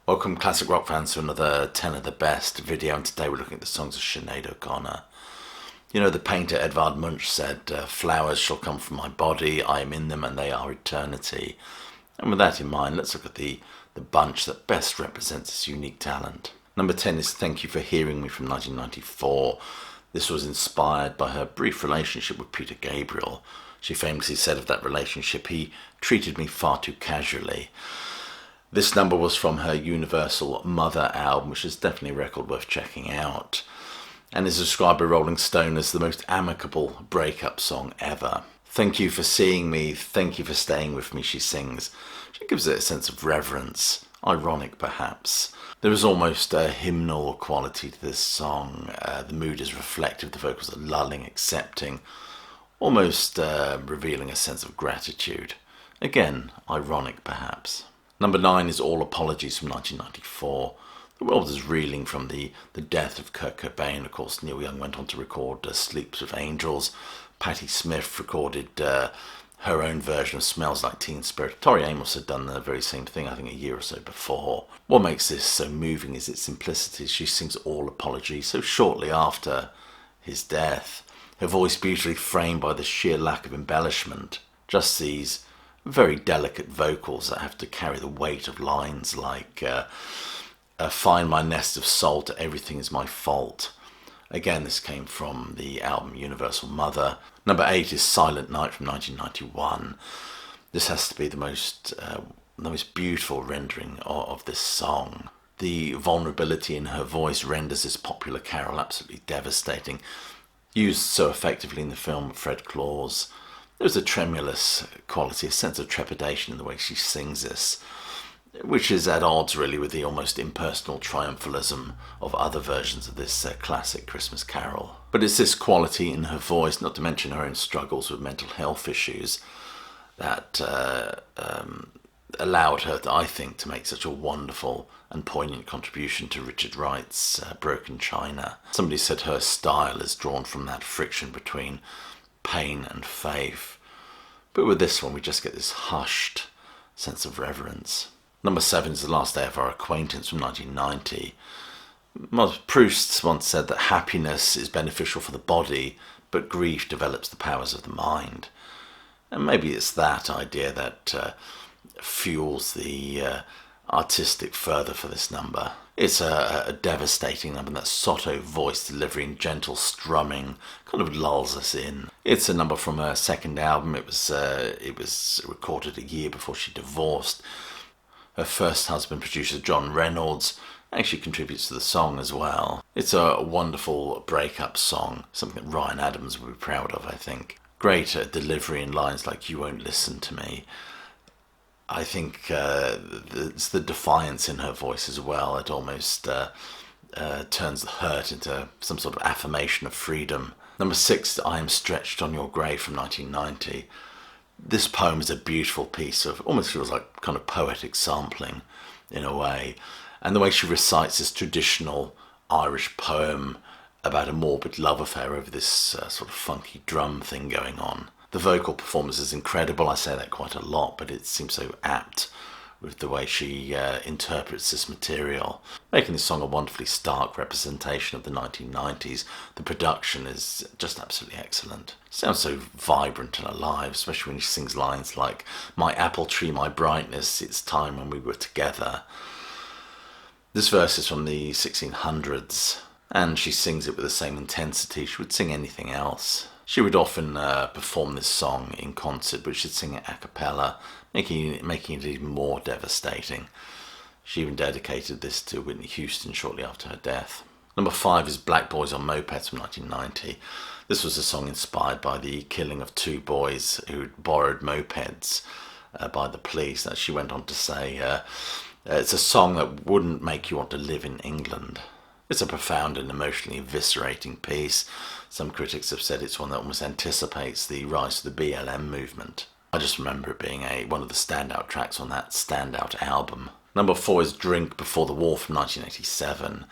Welcome classic rock fans to another 10 of the best video, and today we're looking at the songs of Sinead O'Connor. You know, the painter Edvard Munch said, flowers shall come from my body, I am in them and they are eternity. And with that in mind, let's look at the bunch that best represents this unique talent. Number 10 is Thank You for Hearing Me from 1994. This was inspired by her brief relationship with Peter Gabriel. She famously said of that relationship, he treated me far too casually. This number was from her Universal Mother album, which is definitely a record worth checking out, and is described by Rolling Stone as the most amicable breakup song ever. Thank you for seeing me, thank you for staying with me, she sings. She gives it a sense of reverence, ironic perhaps. There is almost a hymnal quality to this song. The mood is reflective, the vocals are lulling, accepting, almost revealing a sense of gratitude. Again, ironic perhaps. Number 9 is All Apologies from 1994. The world is reeling from the death of Kurt Cobain. Of course, Neil Young went on to record Sleeps with Angels. Patti Smith recorded her own version of Smells Like Teen Spirit. Tori Amos had done the very same thing, I think, a year or so before. What makes this so moving is its simplicity. She sings All Apologies so shortly after his death. Her voice beautifully framed by the sheer lack of embellishment. Just these very delicate vocals that have to carry the weight of lines like find my nest of salt, everything is my fault. Again, this came from the album Universal Mother. Number 8 is Silent Night from 1991. This has to be the most beautiful rendering of this song. The vulnerability in her voice renders this popular carol absolutely devastating. Used so effectively in the film Fred Claus. There's a tremulous quality, a sense of trepidation in the way she sings this, which is at odds really with the almost impersonal triumphalism of other versions of this classic Christmas carol. But it's this quality in her voice, not to mention her own struggles with mental health issues, that allowed her, I think, to make such a wonderful and poignant contribution to Richard Wright's Broken China. Somebody said her style is drawn from that friction between pain and faith. But with this one, we just get this hushed sense of reverence. Number 7 is The Last Day of Our Acquaintance from 1990. Proust once said that happiness is beneficial for the body, but grief develops the powers of the mind. And maybe it's that idea that fuels the artistic further for this number. It's a devastating number, that sotto voice delivery and gentle strumming kind of lulls us in. It's a number from her second album. It was recorded a year before she divorced. Her first husband, producer John Reynolds, actually contributes to the song as well. It's a wonderful breakup song, something that Ryan Adams would be proud of, I think. Great delivery in lines like "You won't listen to me." I think it's the defiance in her voice as well. It almost turns the hurt into some sort of affirmation of freedom. Number 6, I Am Stretched on Your Grave from 1990. This poem is a beautiful piece of, almost feels like kind of poetic sampling in a way. And the way she recites this traditional Irish poem about a morbid love affair over this sort of funky drum thing going on. The vocal performance is incredible. I say that quite a lot, but it seems so apt with the way she interprets this material, making this song a wonderfully stark representation of the 1990s. The production is just absolutely excellent. It sounds so vibrant and alive, especially when she sings lines like, "My apple tree, my brightness, it's time when we were together." This verse is from the 1600s, and she sings it with the same intensity she would sing anything else. She would often perform this song in concert, but she'd sing it a cappella, making it even more devastating. She even dedicated this to Whitney Houston shortly after her death. Number 5 is Black Boys on Mopeds from 1990. This was a song inspired by the killing of 2 boys who'd borrowed mopeds by the police. As she went on to say, it's a song that wouldn't make you want to live in England. It's a profound and emotionally eviscerating piece. Some critics have said it's one that almost anticipates the rise of the BLM movement. I just remember it being one of the standout tracks on that standout album. Number 4 is Drink Before the War from 1987.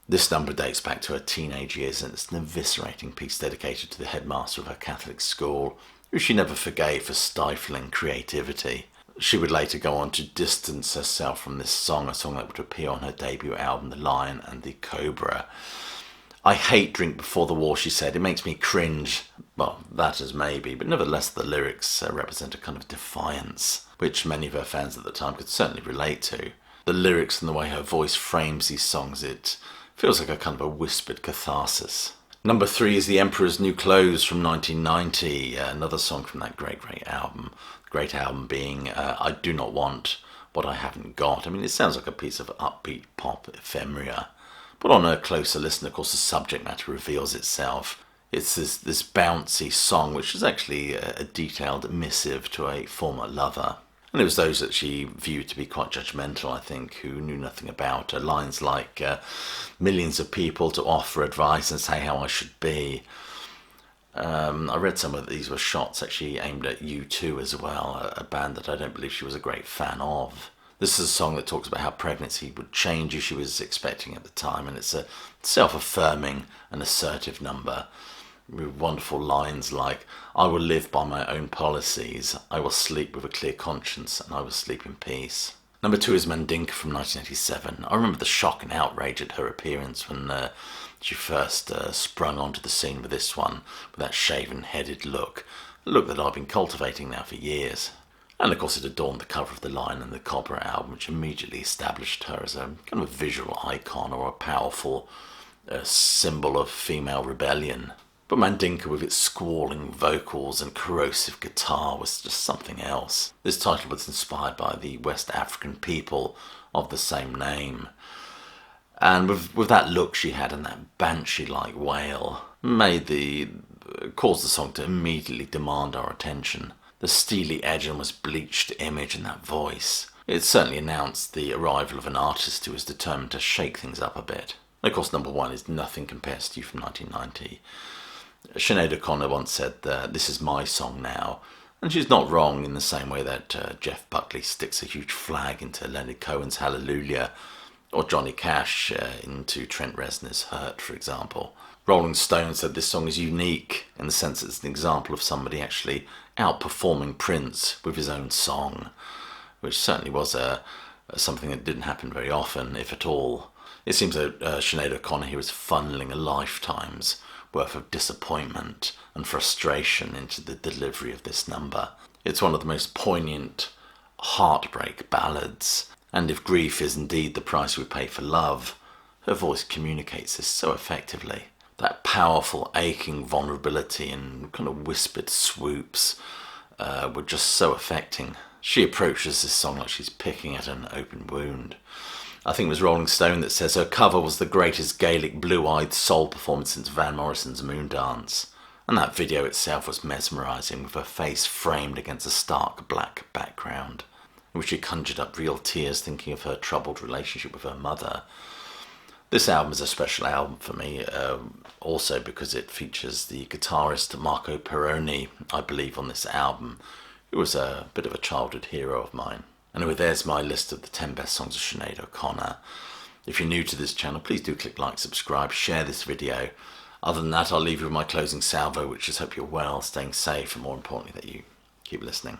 This number dates back to her teenage years, and it's an eviscerating piece dedicated to the headmaster of her Catholic school, who she never forgave for stifling creativity. She would later go on to distance herself from this song, a song that would appear on her debut album, The Lion and the Cobra. I hate Drink Before the War, she said. It makes me cringe. Well, that is maybe, but nevertheless the lyrics represent a kind of defiance, which many of her fans at the time could certainly relate to. The lyrics and the way her voice frames these songs, it feels like a kind of a whispered catharsis. Number 3 is The Emperor's New Clothes from 1990, another song from that great album. Great album being I Do Not Want What I Haven't Got. I mean, it sounds like a piece of upbeat pop ephemera. But on a closer listen, of course, the subject matter reveals itself. It's this bouncy song, which is actually a detailed missive to a former lover. And it was those that she viewed to be quite judgmental, I think, who knew nothing about her. Lines like, millions of people to offer advice and say how I should be. I read some of these were shots actually aimed at U2 as well, a band that I don't believe she was a great fan of. This is a song that talks about how pregnancy would change you she was expecting at the time, and it's a self-affirming and assertive number with wonderful lines like, I will live by my own policies, I will sleep with a clear conscience, and I will sleep in peace. Number 2 is Mandinka from 1987. I remember the shock and outrage at her appearance when she first sprung onto the scene with this one, with that shaven-headed look, a look that I've been cultivating now for years. And of course it adorned the cover of the Lion and the Cobra album, which immediately established her as a kind of a visual icon or a powerful symbol of female rebellion. But Mandinka, with its squalling vocals and corrosive guitar, was just something else. This title was inspired by the West African people of the same name. And with that look she had and that banshee-like wail, caused the song to immediately demand our attention. The steely edge and almost bleached image in that voice. It certainly announced the arrival of an artist who was determined to shake things up a bit. And of course, number 1 is Nothing Compares to You from 1990. Sinead O'Connor once said, this is my song now. And she's not wrong in the same way that Jeff Buckley sticks a huge flag into Leonard Cohen's Hallelujah, or Johnny Cash into Trent Reznor's Hurt, for example. Rolling Stone said this song is unique in the sense that it's an example of somebody actually outperforming Prince with his own song, which certainly was something that didn't happen very often, if at all. It seems that Sinead O'Connor here is funneling a lifetime's worth of disappointment and frustration into the delivery of this number. It's one of the most poignant heartbreak ballads, and if grief is indeed the price we pay for love, her voice communicates this so effectively. That powerful, aching vulnerability and kind of whispered swoops were just so affecting. She approaches this song like she's picking at an open wound. I think it was Rolling Stone that says her cover was the greatest Gaelic blue-eyed soul performance since Van Morrison's Moondance. And that video itself was mesmerising, with her face framed against a stark black background, in which she conjured up real tears thinking of her troubled relationship with her mother. This album is a special album for me, also because it features the guitarist Marco Perrone, I believe, on this album, who was a bit of a childhood hero of mine. Anyway, there's my list of the 10 best songs of Sinead O'Connor. If you're new to this channel, please do click like, subscribe, share this video. Other than that, I'll leave you with my closing salvo, which is hope you're well, staying safe, and more importantly that you keep listening.